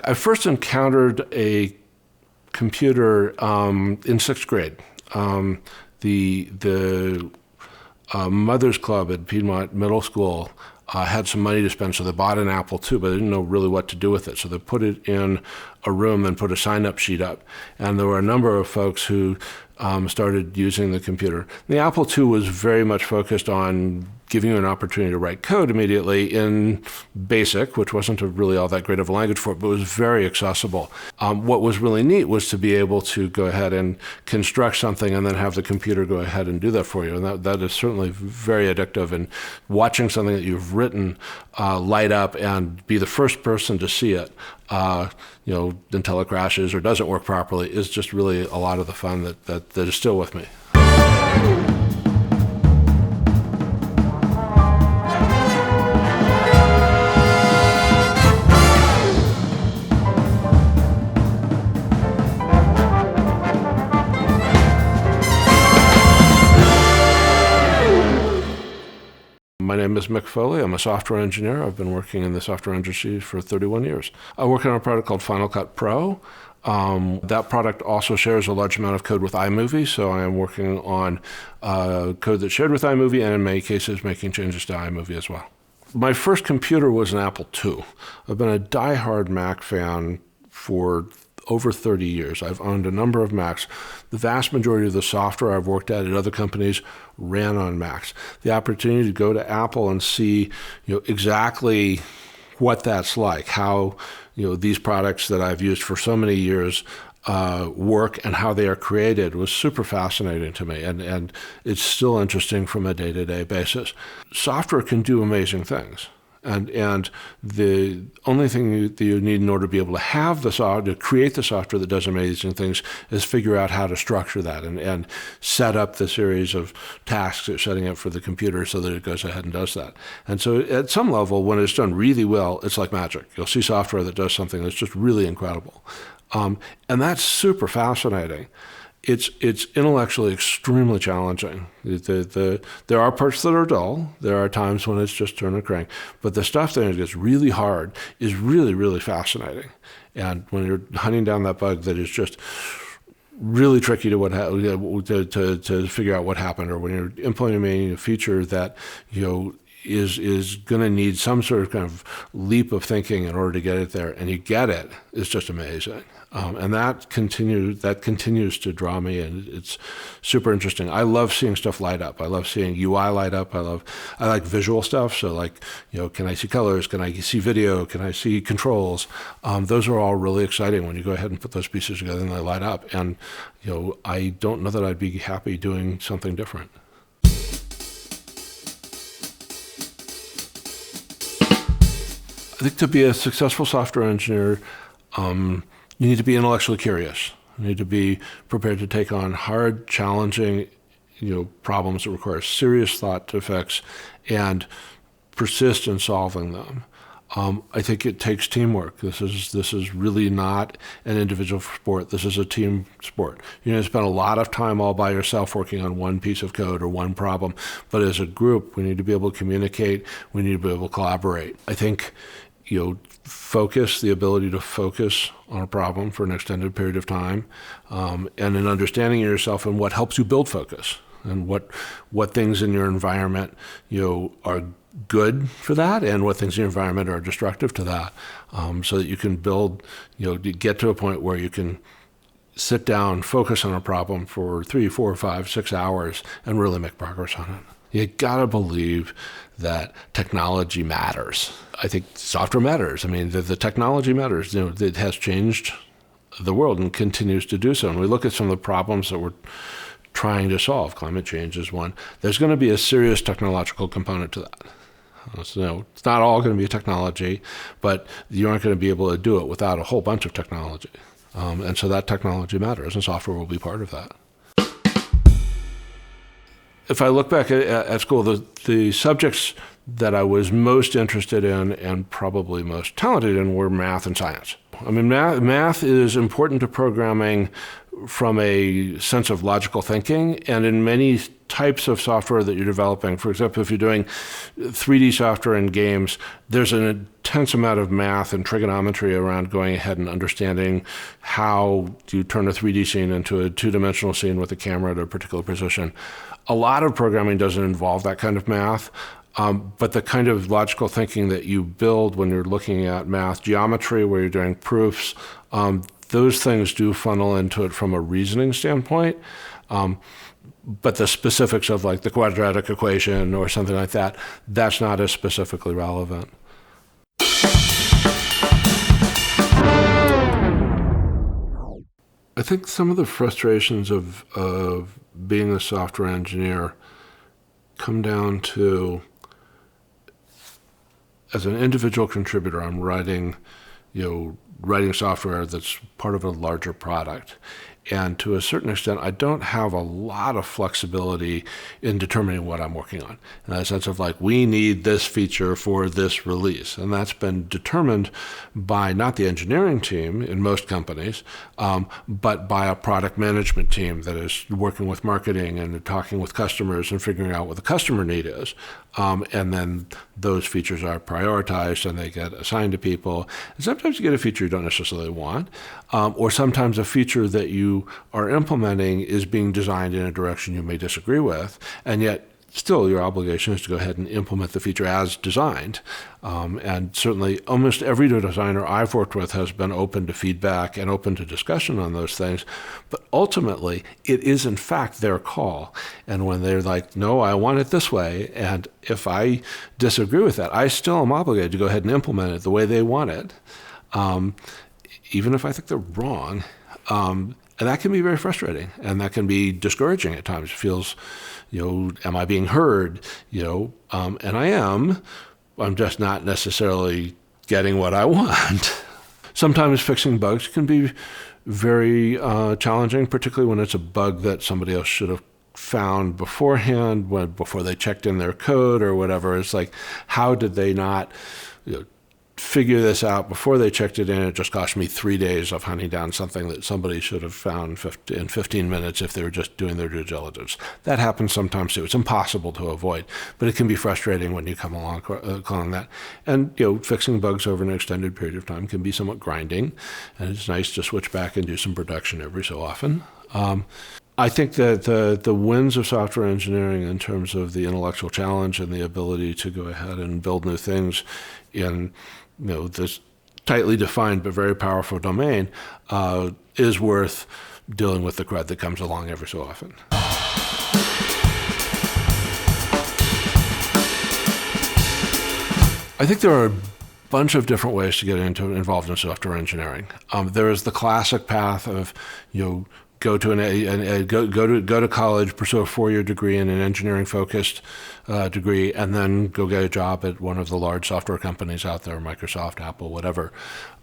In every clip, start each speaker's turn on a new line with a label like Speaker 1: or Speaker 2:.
Speaker 1: I first encountered a computer in sixth grade. The Mothers Club at Piedmont Middle School had some money to spend, so they bought an Apple II, but they didn't know really what to do with it. So they put it in a room and put a sign-up sheet up. And there were a number of folks who started using the computer. The Apple II was very much focused on giving you an opportunity to write code immediately in BASIC, which wasn't really all that great of a language for it, but was very accessible. What was really neat was to be able to go ahead and construct something and then have the computer go ahead and do that for you. And that is certainly very addictive. And watching something that you've written light up and be the first person to see it, until it crashes or doesn't work properly is just really a lot of the fun that is still with me. My name is Mick Foley. I'm a software engineer. I've been working in the software industry for 31 years. I work on a product called Final Cut Pro. That product also shares a large amount of code with iMovie, so I am working on code that's shared with iMovie and in many cases making changes to iMovie as well. My first computer was an Apple II. I've been a diehard Mac fan for over 30 years. I've owned a number of Macs. The vast majority of the software I've worked at other companies ran on Macs. The opportunity to go to Apple and see, exactly what that's like, how, these products that I've used for so many years work and how they are created was super fascinating to me, and it's still interesting from a day-to-day basis. Software can do amazing things. And the only thing that you need in order to be able to have to create the software that does amazing things is figure out how to structure that and set up the series of tasks you're setting up for the computer so that it goes ahead and does that. And so at some level, when it's done really well, it's like magic. You'll see software that does something that's just really incredible. And that's super fascinating. It's intellectually extremely challenging. There are parts that are dull. There are times when it's just turn and crank. But the stuff that gets really hard is really, really fascinating. And when you're hunting down that bug that is just really tricky to figure out what happened, or when you're implementing a feature that is going to need some sort of kind of leap of thinking in order to get it there, and you get it, it's just amazing. And that continues to draw me, and it's super interesting. I love seeing stuff light up. I love seeing UI light up. I like visual stuff. So can I see colors? Can I see video? Can I see controls? Those are all really exciting when you go ahead and put those pieces together and they light up. And I don't know that I'd be happy doing something different. I think to be a successful software engineer, you need to be intellectually curious. You need to be prepared to take on hard, challenging, problems that require serious thought to fix and persist in solving them. I think it takes teamwork. This is really not an individual sport. This is a team sport. You're going to spend a lot of time all by yourself working on one piece of code or one problem. But as a group, we need to be able to communicate. We need to be able to collaborate. I think the ability to focus on a problem for an extended period of time, and an understanding of yourself and what helps you build focus, and what things in your environment are good for that, and what things in your environment are destructive to that, so that you can build, get to a point where you can sit down, focus on a problem for 3, 4, 5, 6 hours and really make progress on it. You gotta believe that technology matters. I think software matters. I mean, the technology matters. It has changed the world and continues to do so. And we look at some of the problems that we're trying to solve. Climate change is one. There's going to be a serious technological component to that. So it's not all going to be technology, but you aren't going to be able to do it without a whole bunch of technology. And so that technology matters, and software will be part of that. If I look back at school, the subjects that I was most interested in and probably most talented in were math and science. I mean, math is important to programming from a sense of logical thinking, and in many types of software that you're developing. For example, if you're doing 3D software in games, there's an intense amount of math and trigonometry around going ahead and understanding how you turn a 3D scene into a two-dimensional scene with a camera at a particular position. A lot of programming doesn't involve that kind of math. But the kind of logical thinking that you build when you're looking at math, geometry, where you're doing proofs, those things do funnel into it from a reasoning standpoint. But the specifics of like the quadratic equation or something like that, that's not as specifically relevant. I think some of the frustrations of being a software engineer come down to, as an individual contributor, I'm writing software that's part of a larger product. And to a certain extent, I don't have a lot of flexibility in determining what I'm working on. In the sense of like, we need this feature for this release. And that's been determined by not the engineering team in most companies, but by a product management team that is working with marketing and talking with customers and figuring out what the customer need is. And then those features are prioritized and they get assigned to people. And sometimes you get a feature you don't necessarily want, or sometimes a feature that you are implementing is being designed in a direction you may disagree with, and yet still your obligation is to go ahead and implement the feature as designed. And certainly almost every designer I've worked with has been open to feedback and open to discussion on those things. But ultimately, it is in fact their call. And when they're like, no, I want it this way, and if I disagree with that, I still am obligated to go ahead and implement it the way they want it, even if I think they're wrong. And that can be very frustrating, and that can be discouraging at times. It feels, am I being heard? And I am. I'm just not necessarily getting what I want. Sometimes fixing bugs can be very challenging, particularly when it's a bug that somebody else should have found beforehand, before they checked in their code or whatever. It's like, how did they not figure this out before they checked it in? It just cost me 3 days of hunting down something that somebody should have found in 15 minutes if they were just doing their due diligence. That happens sometimes too. It's impossible to avoid, but it can be frustrating when you come along calling that. And fixing bugs over an extended period of time can be somewhat grinding, and it's nice to switch back and do some production every so often. I think that the wins of software engineering in terms of the intellectual challenge and the ability to go ahead and build new things in this tightly defined but very powerful domain is worth dealing with the crud that comes along every so often. I think there are a bunch of different ways to get involved in software engineering. There is the classic path of go to college, pursue a 4-year degree in an engineering-focused degree, and then go get a job at one of the large software companies out there, Microsoft, Apple, whatever.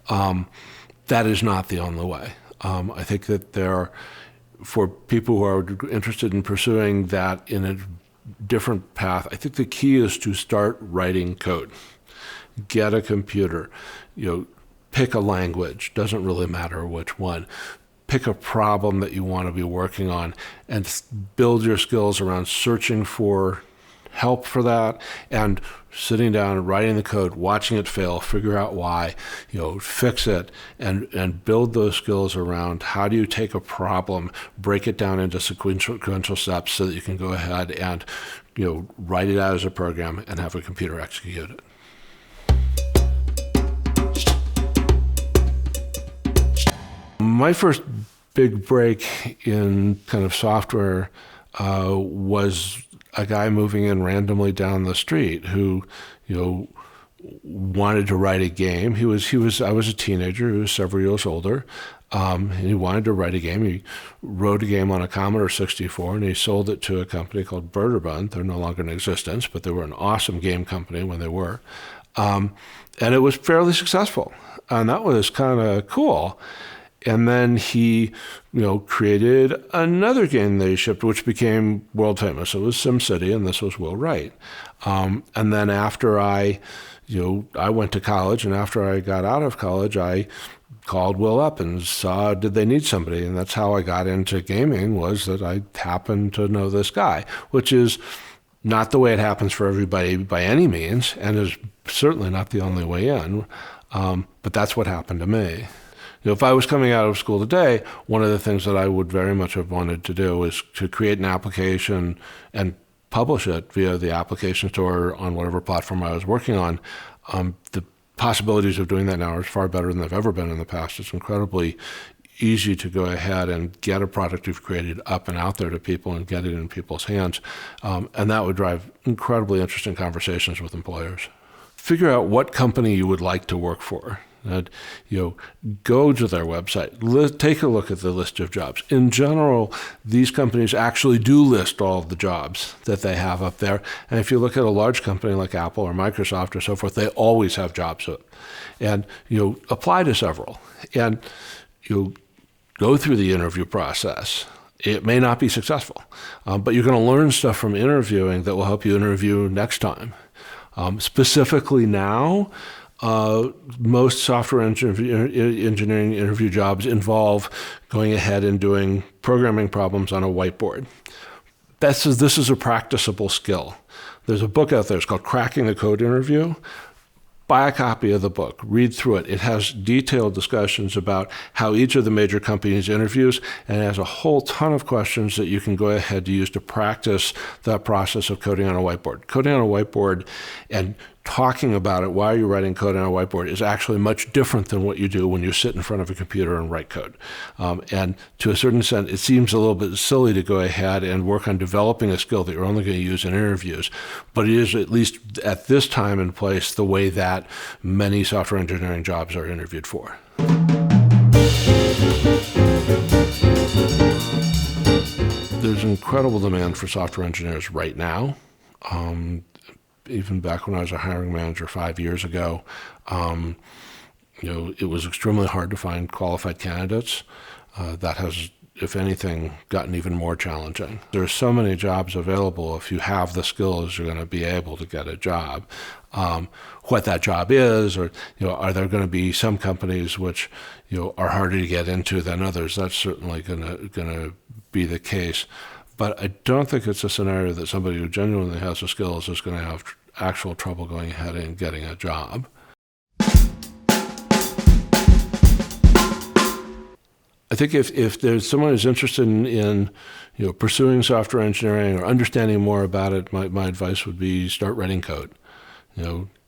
Speaker 1: That is not the only way. I think that for people who are interested in pursuing that in a different path, I think the key is to start writing code. Get a computer. Pick a language. Doesn't really matter which one. Pick a problem that you want to be working on and build your skills around searching for help for that and sitting down and writing the code, watching it fail, figure out why, fix it, and build those skills around how do you take a problem, break it down into sequential steps so that you can go ahead and write it out as a program and have a computer execute it. My first big break in kind of software was a guy moving in randomly down the street who, wanted to write a game. I was a teenager. He was several years older. And he wanted to write a game. He wrote a game on a Commodore 64, and he sold it to a company called Burderbund. They're no longer in existence, but they were an awesome game company when they were. And it was fairly successful. And that was kind of cool. And then he, created another game they shipped, which became world famous. It was SimCity, and this was Will Wright. And then after I went to college, and after I got out of college, I called Will up and saw, did they need somebody? And that's how I got into gaming, was that I happened to know this guy, which is not the way it happens for everybody by any means, and is certainly not the only way in. But that's what happened to me. If I was coming out of school today, one of the things that I would very much have wanted to do is to create an application and publish it via the application store on whatever platform I was working on. The possibilities of doing that now are far better than they've ever been in the past. It's incredibly easy to go ahead and get a product you've created up and out there to people and get it in people's hands. And that would drive incredibly interesting conversations with employers. Figure out what company you would like to work for. And, go to their website, take a look at the list of jobs. In general, these companies actually do list all of the jobs that they have up there. And if you look at a large company like Apple or Microsoft or so forth, they always have jobs up. And, apply to several. And, go through the interview process. It may not be successful, but you're going to learn stuff from interviewing that will help you interview next time. Specifically now, most software engineering interview jobs involve going ahead and doing programming problems on a whiteboard. This is a practicable skill. There's a book out there, it's called Cracking the Code Interview. Buy a copy of the book, read through it. It has detailed discussions about how each of the major companies interviews, and it has a whole ton of questions that you can go ahead to use to practice that process of coding on a whiteboard. Coding on a whiteboard and talking about it while you're writing code on a whiteboard is actually much different than what you do when you sit in front of a computer and write code. And to a certain extent, it seems a little bit silly to go ahead and work on developing a skill that you're only going to use in interviews. But it is, at least at this time and place, the way that many software engineering jobs are interviewed for. There's incredible demand for software engineers right now. Even back when I was a hiring manager 5 years ago, it was extremely hard to find qualified candidates. That has, if anything, gotten even more challenging. There are so many jobs available. If you have the skills, you're going to be able to get a job. What that job is, or are there going to be some companies which are harder to get into than others? That's certainly going to be the case. But I don't think it's a scenario that somebody who genuinely has the skills is going to have actual trouble going ahead and getting a job. I think if there's someone who's interested in pursuing software engineering or understanding more about it, my advice would be start writing code.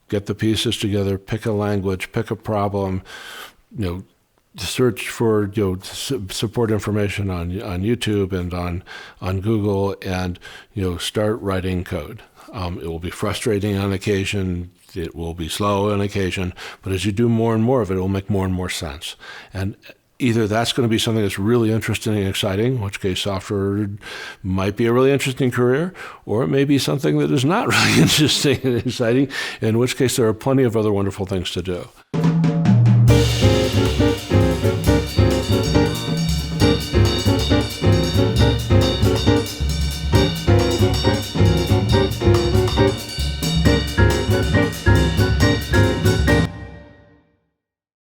Speaker 1: Get the pieces together, pick a language, pick a problem, search for support information on YouTube and on Google, and start writing code. It will be frustrating on occasion. It will be slow on occasion. But as you do more and more of it, it will make more and more sense. And either that's going to be something that's really interesting and exciting, in which case software might be a really interesting career, or it may be something that is not really interesting and exciting, in which case there are plenty of other wonderful things to do.